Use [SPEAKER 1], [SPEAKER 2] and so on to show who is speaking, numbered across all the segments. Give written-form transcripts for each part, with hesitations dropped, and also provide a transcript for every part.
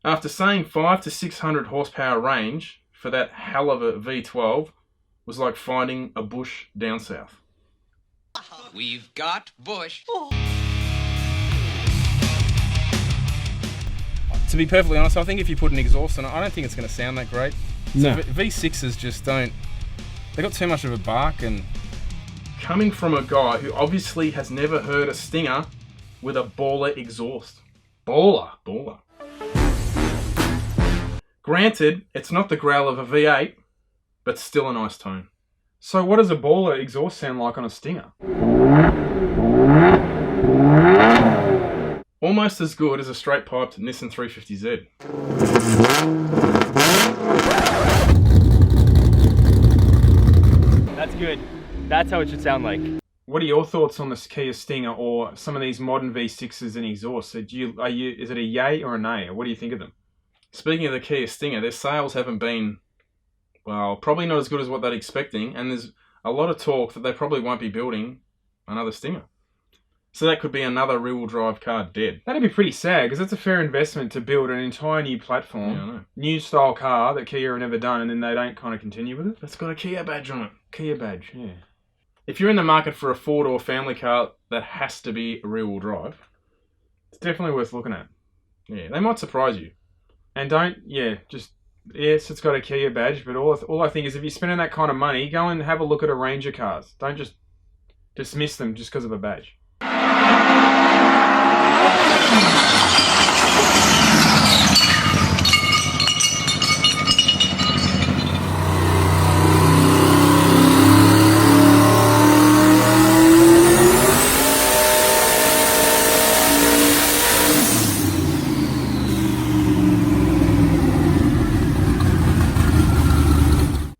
[SPEAKER 1] After saying 500 to 600 horsepower range for that hell of a V12 was like finding a bush down south.
[SPEAKER 2] We've got bush.
[SPEAKER 3] To be perfectly honest, I think if you put an exhaust on it, I don't think it's going to sound that great.
[SPEAKER 1] No.
[SPEAKER 3] So V6s just don't... They got too much of a bark and...
[SPEAKER 1] Coming from a guy who obviously has never heard a Stinger with a baller exhaust. Baller. Granted, it's not the growl of a V8, but still a nice tone.
[SPEAKER 4] So what does a baller exhaust sound like on a Stinger?
[SPEAKER 1] Almost as good as a straight-piped Nissan 350Z.
[SPEAKER 5] That's good. That's how it should sound like.
[SPEAKER 4] What are your thoughts on this Kia Stinger or some of these modern V6s and exhausts? Is it a yay or a nay? Or what do you think of them?
[SPEAKER 1] Speaking of the Kia Stinger, their sales haven't been, well, probably not as good as what they're expecting, and there's a lot of talk that they probably won't be building another Stinger. So that could be another rear-wheel drive car dead.
[SPEAKER 4] That'd be pretty sad, because it's a fair investment to build an entire new platform,
[SPEAKER 1] Yeah, I know.
[SPEAKER 4] new style car that Kia have never done, and then they don't kind of continue with it.
[SPEAKER 1] It's got a Kia badge on it.
[SPEAKER 4] Kia badge, yeah.
[SPEAKER 1] If you're in the market for a four-door family car that has to be a rear-wheel drive,
[SPEAKER 4] It's definitely worth looking at.
[SPEAKER 1] yeah, they might surprise you.
[SPEAKER 4] And yes, it's got a Kia badge, but all I think is if you're spending that kind of money, go and have a look at a range of cars. Don't just dismiss them just because of a badge.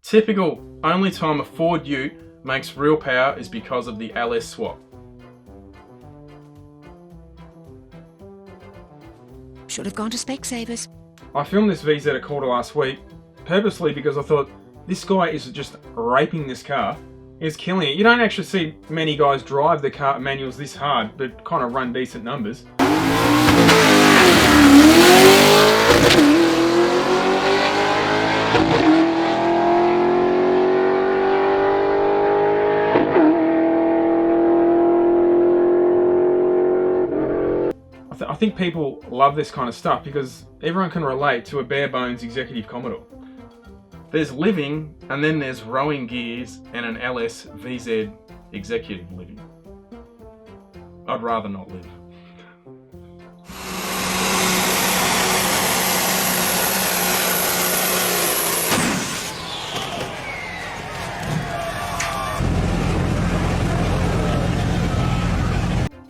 [SPEAKER 1] Typical, only time a Ford Ute makes real power is because of the LS swap.
[SPEAKER 6] Should have gone to Specsavers.
[SPEAKER 4] I filmed this VZ at quarter last week, purposely because I thought, this guy is just raping this car. He's killing it. You don't actually see many guys drive the car manuals this hard, but kind of run decent numbers. I think people love this kind of stuff because everyone can relate to a bare bones executive Commodore.
[SPEAKER 1] There's living, and then there's rowing gears and an LS VZ executive living. I'd rather not live.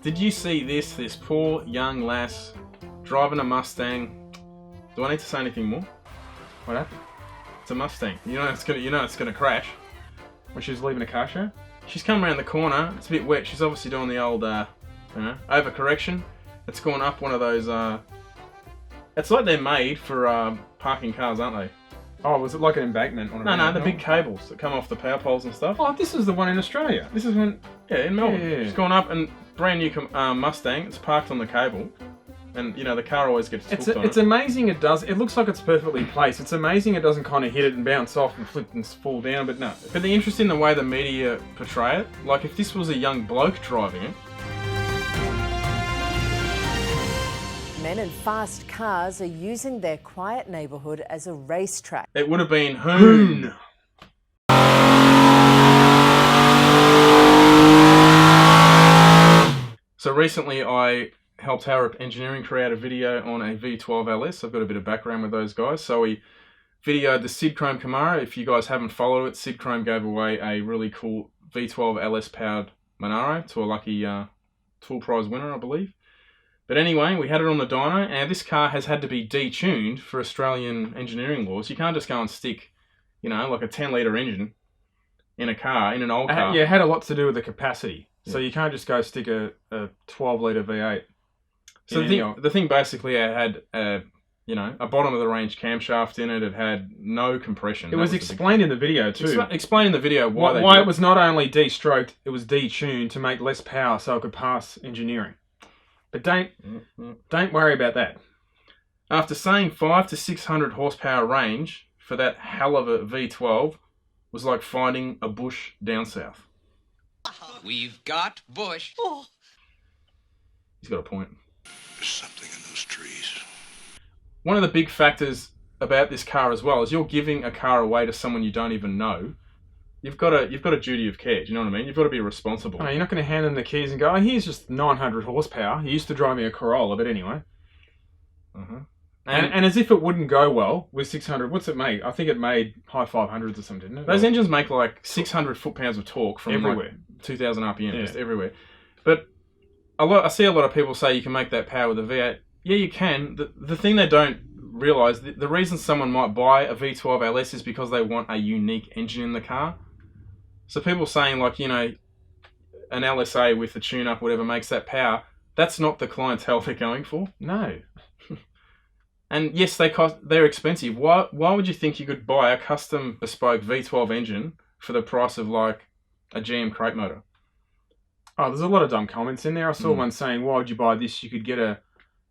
[SPEAKER 1] Did you see this poor young lass driving a Mustang? Do I need to say anything more?
[SPEAKER 4] What happened?
[SPEAKER 1] It's a Mustang. You know it's gonna crash.
[SPEAKER 4] When she was leaving a car show?
[SPEAKER 1] She's come around the corner. It's a bit wet. She's obviously doing the old, overcorrection. It's gone up one of those. It's like they're made for parking cars, aren't they?
[SPEAKER 4] Oh, was it like an embankment on a
[SPEAKER 1] No, the
[SPEAKER 4] road?
[SPEAKER 1] big cables that come off the power poles and stuff.
[SPEAKER 4] Oh, this is the one in Australia. This is when...
[SPEAKER 1] Yeah, in Melbourne.
[SPEAKER 4] Yeah.
[SPEAKER 1] She's gone up and brand new Mustang. It's parked on the cable, and the car always gets hooked on
[SPEAKER 4] It's
[SPEAKER 1] it.
[SPEAKER 4] amazing it does. It looks like it's perfectly placed. It's amazing it doesn't kind of hit it and bounce off and flip and fall down, but no.
[SPEAKER 1] But the interest in the way the media portray it, like if this was a young bloke driving it.
[SPEAKER 7] Men in fast cars are using their quiet neighbourhood as a racetrack.
[SPEAKER 1] It would have been hoon. So recently I helped Harrop Engineering create a video on a V12 LS. I've got a bit of background with those guys. So we videoed the Sid Chrome Camaro. If you guys haven't followed it, Sid Chrome gave away a really cool V12 LS powered Monaro to a lucky tool prize winner, I believe. But anyway, we had it on the dyno, and this car has had to be detuned for Australian engineering laws. You can't just go and stick, like a 10-litre engine in a car, in an old car.
[SPEAKER 4] Yeah, it had a lot to do with the capacity. Yeah. So you can't just go stick a 12-litre V8.
[SPEAKER 1] So the thing basically had a bottom of the range camshaft in it. It had no compression.
[SPEAKER 4] It was explained in the video too.
[SPEAKER 1] Explain in the video
[SPEAKER 4] why it was not only de-stroked, it was detuned to make less power so it could pass engineering. But don't worry about that.
[SPEAKER 1] After saying 500 to 600 horsepower range for that hell of a V12 was like finding a bush down south.
[SPEAKER 2] We've got bush.
[SPEAKER 1] He's got a point.
[SPEAKER 8] There's something in those trees.
[SPEAKER 1] One of the big factors about this car as well is you're giving a car away to someone you don't even know. You've got a duty of care. Do you know what I mean? You've got to be responsible.
[SPEAKER 4] No, you're not going to hand them the keys and go, oh, here's just 900 horsepower. He used to drive me a Corolla, but anyway. And as if it wouldn't go well with 600. What's it make? I think it made high 500s or something, didn't it?
[SPEAKER 1] Those engines make like 600 foot-pounds of torque from
[SPEAKER 4] everywhere.
[SPEAKER 1] Like 2,000 RPM, just everywhere. But I see a lot of people say you can make that power with a V8. Yeah, you can. The thing they don't realise, the reason someone might buy a V12 LS is because they want a unique engine in the car. So people saying like, you know, an LSA with a tune-up, whatever, makes that power, that's not the clientele they're going for.
[SPEAKER 4] No.
[SPEAKER 1] And yes, they're expensive. Why would you think you could buy a custom bespoke V12 engine for the price of like a GM crate motor?
[SPEAKER 4] Oh, there's a lot of dumb comments in there. I saw one saying, why would you buy this? You could get a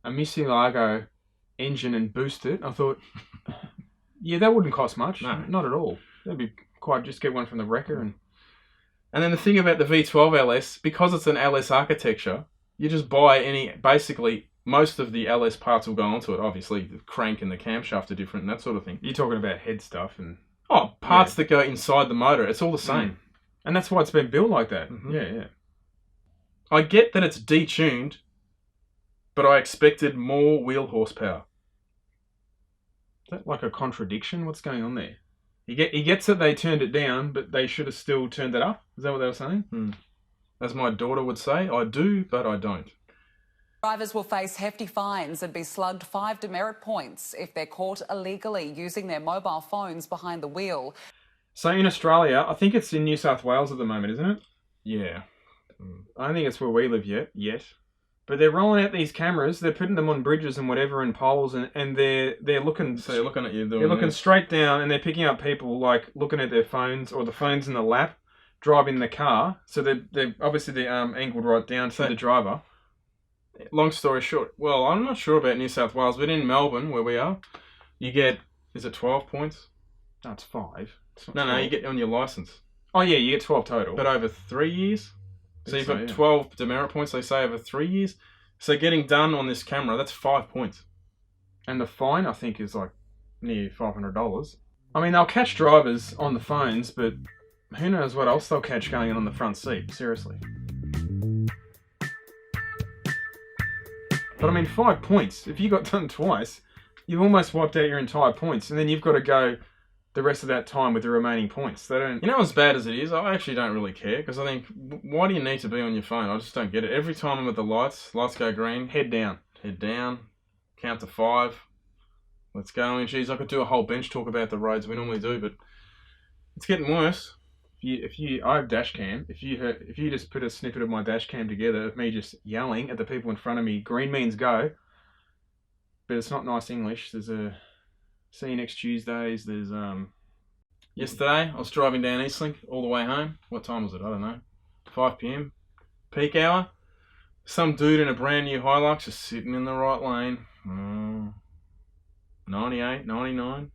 [SPEAKER 4] Mustang engine and boost it. I thought, yeah, that wouldn't cost much.
[SPEAKER 1] No.
[SPEAKER 4] Not at all. That'd be quite, just get one from the wrecker.
[SPEAKER 1] And then the thing about the V12 LS, because it's an LS architecture, you just buy basically most of the LS parts will go onto it. Obviously, the crank and the camshaft are different and that sort of thing.
[SPEAKER 4] You're talking about head stuff and...
[SPEAKER 1] Oh, parts that go inside the motor. It's all the same.
[SPEAKER 4] And that's why it's been built like that. Yeah.
[SPEAKER 1] I get that it's detuned, but I expected more wheel horsepower.
[SPEAKER 4] Is that like a contradiction? What's going on there? He gets that they turned it down, but they should have still turned it up? Is that what they were saying?
[SPEAKER 1] As my daughter would say, I do, but I don't.
[SPEAKER 9] Drivers will face hefty fines and be slugged 5 demerit points if they're caught illegally using their mobile phones behind the wheel.
[SPEAKER 4] So in Australia, I think it's in New South Wales at the moment, isn't it?
[SPEAKER 1] Yeah.
[SPEAKER 4] I don't think it's where we live yet. But they're rolling out these cameras, they're putting them on bridges and whatever and poles and they're looking...
[SPEAKER 1] So they're looking at you.
[SPEAKER 4] They're looking straight down and they're picking up people like looking at their phones or the phones in the lap, driving the car. So they're obviously angled right down to the driver.
[SPEAKER 1] Long story short, well, I'm not sure about New South Wales, but in Melbourne, where we are, you get, is it 12 points?
[SPEAKER 4] No, it's 5. It's
[SPEAKER 1] no,
[SPEAKER 4] 12.
[SPEAKER 1] you get on your licence.
[SPEAKER 4] Oh yeah, you get 12 total.
[SPEAKER 1] But over 3 years? So you've got
[SPEAKER 4] yeah.
[SPEAKER 1] 12 demerit points, they say, over 3 years. So getting done on this camera, that's 5 points.
[SPEAKER 4] And the fine, I think, is like near $500. I mean, they'll catch drivers on the phones, but who knows what else they'll catch going on the front seat, seriously. But I mean, 5 points. If you got done twice, you've almost wiped out your entire points, and then you've got to go the rest of that time with the remaining points. They don't.
[SPEAKER 1] You know, as bad as it is, I actually don't really care because I think, why do you need to be on your phone? I just don't get it. Every time I'm at the lights go green,
[SPEAKER 4] Head down.
[SPEAKER 1] count to 5. Let's go. And geez, I could do a whole bench talk about the roads we normally do, but it's getting worse.
[SPEAKER 4] I have dash cam. If you just put a snippet of my dash cam together of me just yelling at the people in front of me, green means go. But it's not nice English. There's a see you next Tuesdays. There's
[SPEAKER 1] Yesterday, I was driving down Eastlink all the way home. What time was it? I don't know. 5 p.m. Peak hour. Some dude in a brand new Hilux just sitting in the right lane. 98, 99.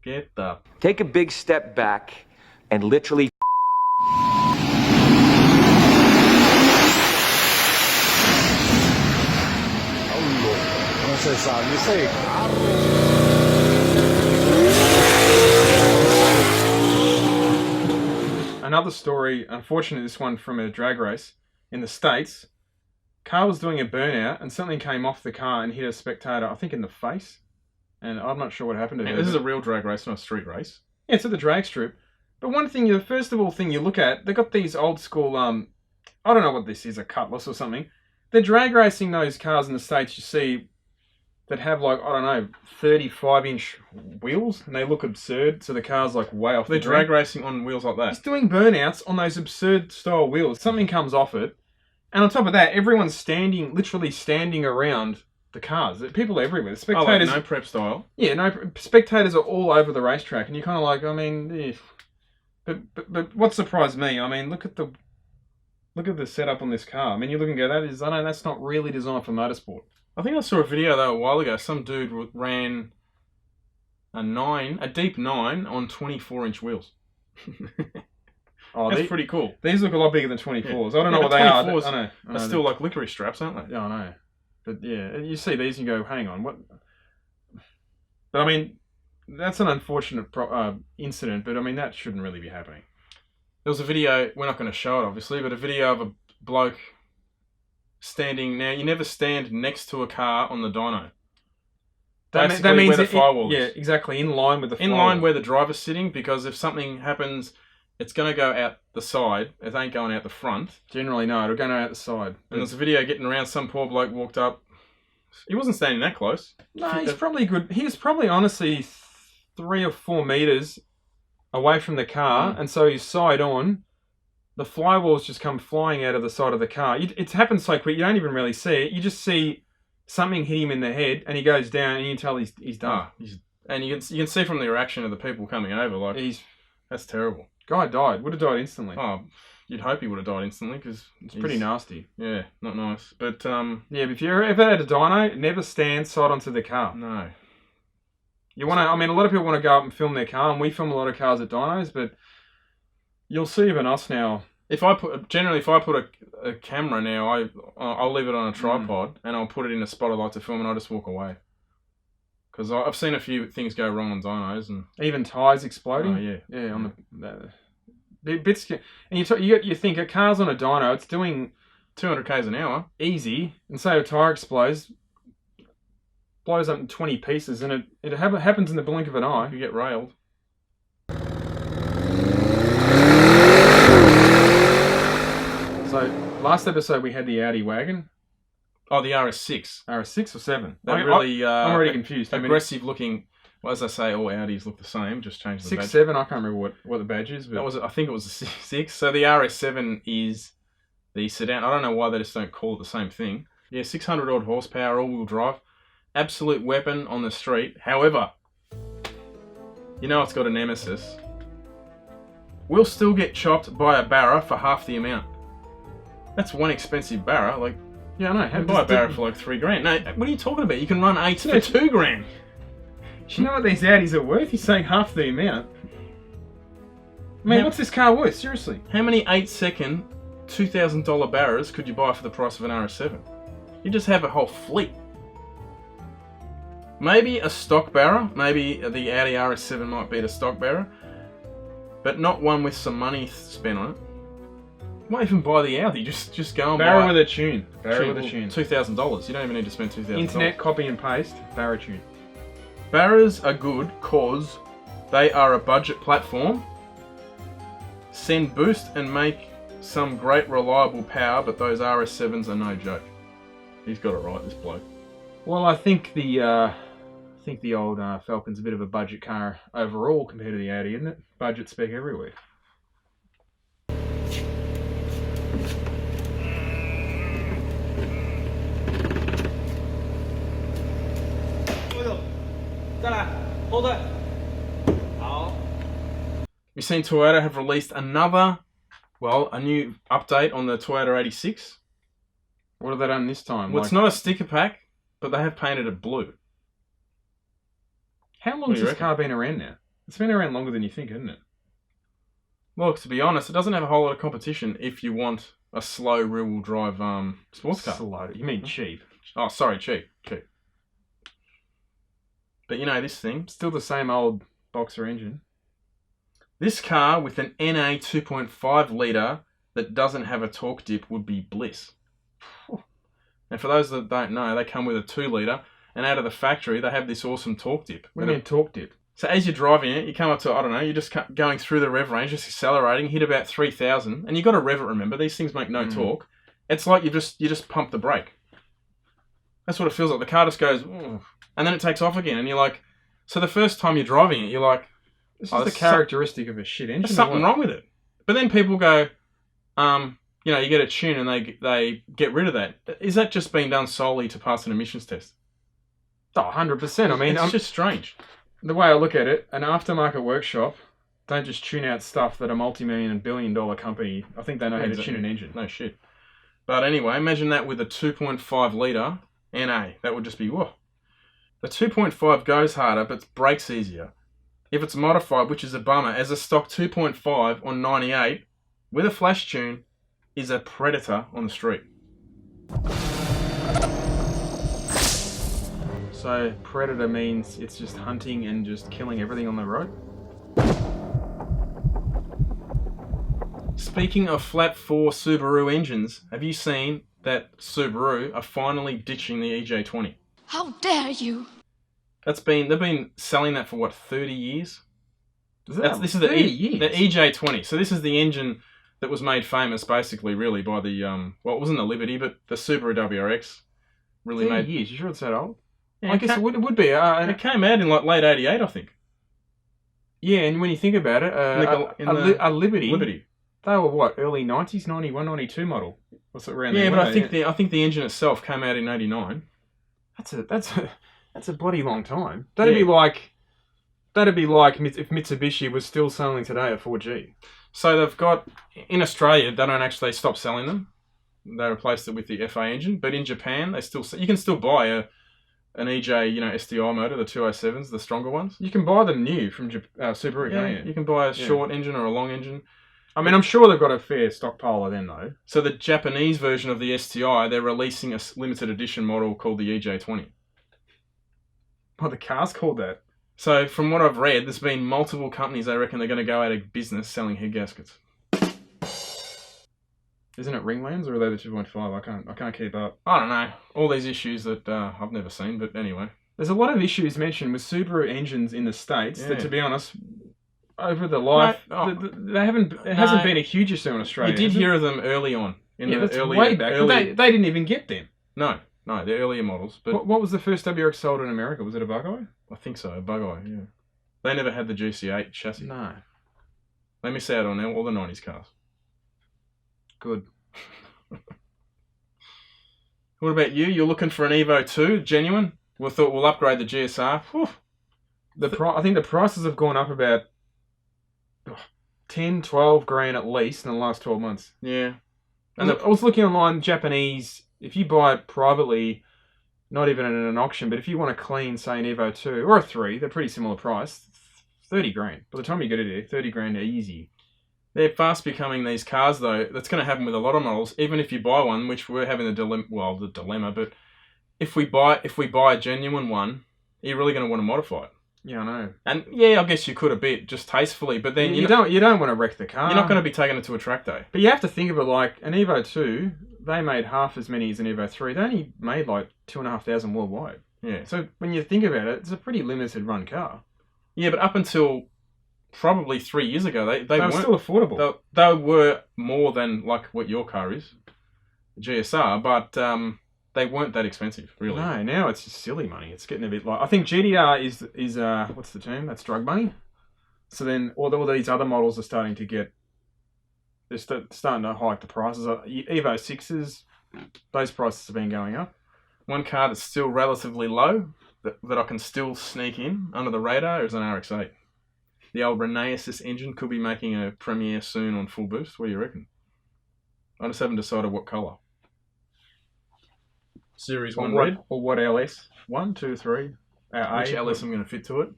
[SPEAKER 1] Get the...
[SPEAKER 10] Take a big step back and literally
[SPEAKER 4] Another story, unfortunately this one from a drag race in the States. Car was doing a burnout and something came off the car and hit a spectator, I think in the face. And I'm not sure what happened to her.
[SPEAKER 1] This is a real drag race, not a street race.
[SPEAKER 4] Yeah, it's at the drag strip. But one thing, the first of all thing you look at, they got these old school, I don't know what this is, a Cutlass or something. They're drag racing those cars in the States you see that have like, I don't know, 35-inch wheels, and they look absurd, so the car's like way off
[SPEAKER 1] They're
[SPEAKER 4] the ground.
[SPEAKER 1] drag racing on wheels like that.
[SPEAKER 4] He's doing burnouts on those absurd style wheels. Something comes off it, and on top of that, everyone's literally standing around the cars. People are everywhere. The spectators,
[SPEAKER 1] like no prep style.
[SPEAKER 4] Yeah, no, spectators are all over the racetrack, and you're kind of like, I mean, but what surprised me, I mean, look at the setup on this car. I mean, you look and go, that's not really designed for motorsport.
[SPEAKER 1] I think I saw a video though a while ago. Some dude ran a deep 9 on 24-inch wheels.
[SPEAKER 4] Oh,
[SPEAKER 1] that's pretty cool.
[SPEAKER 4] These look a lot bigger than 24s. I don't know
[SPEAKER 1] Yeah,
[SPEAKER 4] what they are.
[SPEAKER 1] 24s
[SPEAKER 4] I know.
[SPEAKER 1] are still like licorice straps, aren't they?
[SPEAKER 4] Yeah, I know. But yeah, you see these and you go, hang on, what? But I mean, that's an unfortunate incident, but I mean, that shouldn't really be happening.
[SPEAKER 1] There was a video, we're not going to show it obviously, but a video of a bloke standing. Now, you never stand next to a car on the dyno. That means where the firewall is.
[SPEAKER 4] Yeah, exactly, in line with the firewall.
[SPEAKER 1] In line where the driver's sitting, because if something happens, it's going to go out the side. It ain't going out the front.
[SPEAKER 4] Generally, no, it'll go out the side.
[SPEAKER 1] And there's a video getting around, some poor bloke walked up. He wasn't standing that close.
[SPEAKER 4] No, he's probably good. He was probably, honestly, 3 or 4 meters away from the car, and so he's side on. The flywalls just come flying out of the side of the car. It's happened so quick, you don't even really see it. You just see something hit him in the head, and he goes down, and you can tell he's done.
[SPEAKER 1] And you can see from the reaction of the people coming over, like, that's terrible.
[SPEAKER 4] Guy died. Would have died instantly.
[SPEAKER 1] Oh, you'd hope he would have died instantly, because
[SPEAKER 4] it's pretty nasty.
[SPEAKER 1] Yeah, not nice. But
[SPEAKER 4] yeah, but if you ever had a dyno, never stand side onto the car.
[SPEAKER 1] No.
[SPEAKER 4] You want to? I mean, a lot of people want to go up and film their car, and we film a lot of cars at dynos, but you'll see even us now.
[SPEAKER 1] If I put a camera now, I'll leave it on a tripod and I'll put it in a spot I like to film, and I'll just walk away. Because I've seen a few things go wrong on dynos, and
[SPEAKER 4] even tyres exploding.
[SPEAKER 1] Oh,
[SPEAKER 4] yeah, on the bits. And you think a car's on a dyno, it's doing
[SPEAKER 1] 200 k's an hour,
[SPEAKER 4] easy, and say a tyre explodes, blows up in 20 pieces, and it happens in the blink of an eye.
[SPEAKER 1] You get railed.
[SPEAKER 4] So last episode we had the Audi wagon.
[SPEAKER 1] Oh, the RS6.
[SPEAKER 4] RS6 or 7?
[SPEAKER 1] They're really
[SPEAKER 4] I'm already confused.
[SPEAKER 1] Aggressive looking. Well, as I say, all Audis look the same. Just change the
[SPEAKER 4] 6,
[SPEAKER 1] badge.
[SPEAKER 4] 7. I can't remember what the badge is. But
[SPEAKER 1] I think it was a 6. So the RS7 is the sedan. I don't know why they just don't call it the same thing. Yeah, 600 odd horsepower, all-wheel drive, absolute weapon on the street. However, you know it's got a nemesis. We'll still get chopped by a Barra for half the amount. That's one expensive Barra. Like,
[SPEAKER 4] yeah, I know.
[SPEAKER 1] You buy a Barra for like $3 grand. No, what are you talking about? You can run 8 for $2 grand.
[SPEAKER 4] Do you know what these Audis are worth? You're saying half the amount. I mean, what's this car worth? Seriously.
[SPEAKER 1] How many 8-second $2,000 Barras could you buy for the price of an RS7? You just have a whole fleet. Maybe a stock Barra. Maybe the Audi RS7 might beat a stock Barra. But not one with some money spent on it. Why even buy the Audi? Just go and
[SPEAKER 4] Barra
[SPEAKER 1] buy
[SPEAKER 4] with a tune. Barra with a tune.
[SPEAKER 1] $2,000. You don't even need to spend $2,000.
[SPEAKER 4] Internet copy and paste. Barra tune.
[SPEAKER 1] Barras are good cause they are a budget platform. Send boost and make some great reliable power, but those RS7s are no joke. He's got it right, this bloke.
[SPEAKER 4] Well, I think the old Falcon's a bit of a budget car overall compared to the Audi, isn't it? Budget spec everywhere.
[SPEAKER 1] Hold it. You've seen Toyota have released a new update on the Toyota 86.
[SPEAKER 4] What have they done this time?
[SPEAKER 1] Well, it's not a sticker pack, but they have painted it blue.
[SPEAKER 4] How long has this car been around now? It's been around longer than you think, hasn't it?
[SPEAKER 1] Look, to be honest, it doesn't have a whole lot of competition if you want a slow rear-wheel drive sports car.
[SPEAKER 4] Slow? You mean cheap?
[SPEAKER 1] Oh, sorry, cheap. But you know this thing.
[SPEAKER 4] Still the same old boxer engine.
[SPEAKER 1] This car with an NA 2.5 litre that doesn't have a torque dip would be bliss. And for those that don't know, they come with a 2 litre, and out of the factory they have this awesome torque dip.
[SPEAKER 4] What do you mean torque dip?
[SPEAKER 1] So as you're driving it, you come up to, I don't know, you're just going through the rev range, just accelerating, hit about 3,000, and you've got to rev it, remember, these things make no torque. It's like you just pump the brake. That's what it feels like. The car just goes, and then it takes off again, and you're like, so the first time you're driving it, you're like,
[SPEAKER 4] this is the characteristic of a shit engine.
[SPEAKER 1] There's something wrong with it. But then people go, you know, you get a tune and they get rid of that. Is that just being done solely to pass an emissions test?
[SPEAKER 4] Oh, 100%. I mean,
[SPEAKER 1] it's just strange.
[SPEAKER 4] The way I look at it, an aftermarket workshop don't just tune out stuff that a multi-million and billion-dollar company, I think they know how to tune an engine.
[SPEAKER 1] No shit. But anyway, imagine that with a 2.5 litre NA. That would just be, whoa. The 2.5 goes harder, but brakes easier. If it's modified, which is a bummer, as a stock 2.5 on 98 with a flash tune is a predator on the street.
[SPEAKER 4] So predator means it's just hunting and just killing everything on the road?
[SPEAKER 1] Speaking of flat 4 Subaru engines, have you seen that Subaru are finally ditching the EJ20?
[SPEAKER 6] How dare you?
[SPEAKER 1] They've been selling that for what, 30 years? This is the
[SPEAKER 4] 30 years?
[SPEAKER 1] the EJ20. So this is the engine that was made famous basically really by the well, it wasn't the Liberty, but the Subaru WRX really
[SPEAKER 4] 30
[SPEAKER 1] made
[SPEAKER 4] years. You sure it's that old?
[SPEAKER 1] Yeah,
[SPEAKER 4] I guess it would be.
[SPEAKER 1] it came out in like late 88, I think.
[SPEAKER 4] Yeah, and when you think about it, a Liberty, they were what, early 90s, 91, 92 model? What's it around there?
[SPEAKER 1] Yeah, but I think the engine itself came out in 89.
[SPEAKER 4] That's a bloody long time. That'd be like if Mitsubishi was still selling today a 4G.
[SPEAKER 1] So they've got in Australia, they don't actually stop selling them. They replaced it with the FA engine, but in Japan, you can still buy an EJ, SDI motor, the 207s, the stronger ones.
[SPEAKER 4] You can buy them new from Subaru,
[SPEAKER 1] Yeah,
[SPEAKER 4] can't you?
[SPEAKER 1] you can buy a short engine or a long engine.
[SPEAKER 4] I mean, I'm sure they've got a fair stockpile of them though.
[SPEAKER 1] So the Japanese version of the STI, they're releasing a limited edition model called the EJ20.
[SPEAKER 4] Oh, the car's called that.
[SPEAKER 1] So from what I've read, there's been multiple companies, they reckon they're going to go out of business selling head gaskets.
[SPEAKER 4] Isn't it Ringlands or are they the 2.5? I can't keep up.
[SPEAKER 1] I don't know. All these issues that I've never seen, but anyway.
[SPEAKER 4] There's a lot of issues mentioned with Subaru engines in the States that, to be honest, over the life, it hasn't been a huge issue in Australia.
[SPEAKER 1] You did hear of them early on.
[SPEAKER 4] That's way back. But they didn't even get them.
[SPEAKER 1] No, they're earlier models. But
[SPEAKER 4] what was the first WRX sold in America? Was it a Bug-Eye?
[SPEAKER 1] I think so, a Bug-Eye, yeah. They never had the GC8 chassis.
[SPEAKER 4] No.
[SPEAKER 1] They miss out on all the 90s cars.
[SPEAKER 4] Good.
[SPEAKER 1] What about you? You're looking for an Evo 2, genuine? We thought we'll upgrade the GSR.
[SPEAKER 4] I think the prices have gone up about 10, 12 grand at least in the last 12 months.
[SPEAKER 1] Yeah.
[SPEAKER 4] And I was looking online, Japanese, if you buy it privately, not even in an auction, but if you want a clean, say an Evo 2 or a 3, they're pretty similar price, 30 grand. By the time you get it here, 30 grand easy.
[SPEAKER 1] They're fast becoming these cars, though. That's going to happen with a lot of models. Even if you buy one, which we're having the dilemma, but if we buy a genuine one, you're really going to want to modify it.
[SPEAKER 4] Yeah, I know.
[SPEAKER 1] And yeah, I guess you could a bit, just tastefully, but then
[SPEAKER 4] you don't want to wreck the car.
[SPEAKER 1] You're not going to be taking it to a track day.
[SPEAKER 4] But you have to think of it like an Evo 2, they made half as many as an Evo 3. They only made like 2,500 worldwide.
[SPEAKER 1] Yeah.
[SPEAKER 4] So when you think about it, it's a pretty limited run car.
[SPEAKER 1] Yeah, but up until probably 3 years ago, they
[SPEAKER 4] were still affordable.
[SPEAKER 1] They were more than like what your car is, the GSR, but they weren't that expensive, really.
[SPEAKER 4] No, now it's just silly money. It's getting a bit like, I think GDR is what's the term? That's drug money. So then all these other models are starting to get, they're starting to hike the prices. Evo 6s, those prices have been going up.
[SPEAKER 1] One car that's still relatively low that I can still sneak in under the radar is an RX-8. The old Renesis engine could be making a premiere soon on fullBOOST. What do you reckon? I just haven't decided what colour. Series 1 red.
[SPEAKER 4] Or what LS? 1, 2, 3.
[SPEAKER 1] Which LS I'm going to fit to it?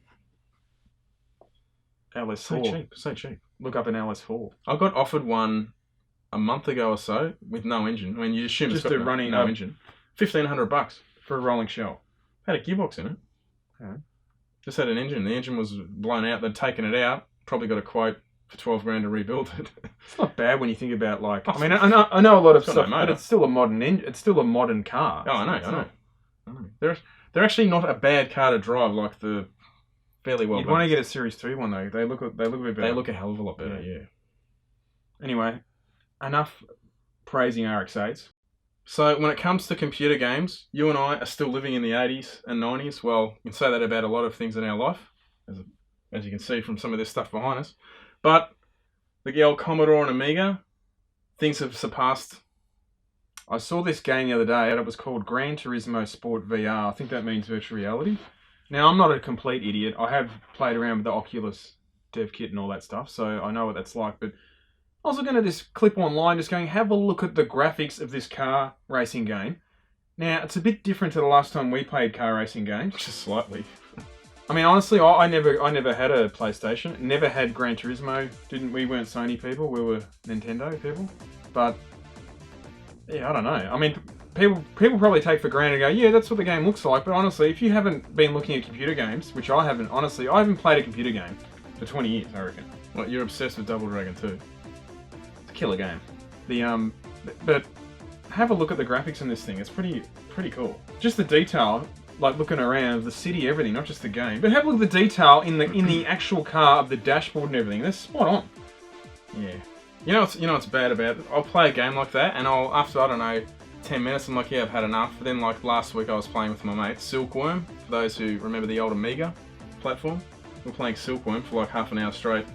[SPEAKER 4] LS4.
[SPEAKER 1] So cheap.
[SPEAKER 4] Look up an LS4.
[SPEAKER 1] I got offered one a month ago or so with no engine. I mean, you assume it's got no engine. $1,500
[SPEAKER 4] for a rolling shell.
[SPEAKER 1] Had a gearbox in it.
[SPEAKER 4] Yeah.
[SPEAKER 1] Just had an engine. The engine was blown out. They'd taken it out. Probably got a quote for 12 grand to rebuild it.
[SPEAKER 4] It's not bad when you think about like. I mean, I know a lot of stuff, but it's still a modern engine. It's still a modern car.
[SPEAKER 1] Oh, I know. They're actually not a bad car to drive. Like the fairly well.
[SPEAKER 4] You'd want to get a Series 3 one though. They look a bit better.
[SPEAKER 1] They look a hell of a lot better. Yeah.
[SPEAKER 4] Anyway, enough praising RX-8s.
[SPEAKER 1] So when it comes to computer games, you and I are still living in the 80s and 90s. Well, you can say that about a lot of things in our life, as you can see from some of this stuff behind us. But the old Commodore and Amiga, things have surpassed.
[SPEAKER 4] I saw this game the other day, and it was called Gran Turismo Sport VR. I think that means virtual reality. Now, I'm not a complete idiot. I have played around with the Oculus dev kit and all that stuff, so I know what that's like, but I was looking at this clip online just going, have a look at the graphics of this car racing game. Now, it's a bit different to the last time we played car racing games.
[SPEAKER 1] Just slightly.
[SPEAKER 4] I mean, honestly, I never had a PlayStation. Never had Gran Turismo. We weren't Sony people. We were Nintendo people. But yeah, I don't know. I mean, people probably take for granted and go, yeah, that's what the game looks like. But honestly, if you haven't been looking at computer games, which I haven't, honestly, I haven't played a computer game for 20 years, I reckon.
[SPEAKER 1] What, you're obsessed with Double Dragon 2?
[SPEAKER 4] It's a killer game. But have a look at the graphics in this thing. It's pretty cool. Just the detail, like looking around the city, everything, not just the game. But have a look at the detail in the actual car of the dashboard and everything. That's spot on. Yeah.
[SPEAKER 1] You know what's bad about it? I'll play a game like that, and after, I don't know, 10 minutes, I'm like, yeah, I've had enough. But then, like, last week I was playing with my mate, Silkworm, for those who remember the old Amiga platform. We're playing Silkworm for like half an hour straight.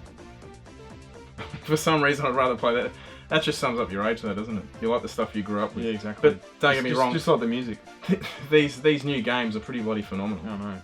[SPEAKER 1] For some reason, I'd rather play that. That just sums up your age, though, doesn't it? You like the stuff you grew up with.
[SPEAKER 4] Yeah, exactly.
[SPEAKER 1] But don't get me wrong.
[SPEAKER 4] Just like the music.
[SPEAKER 1] These new games are pretty bloody phenomenal.
[SPEAKER 4] I know.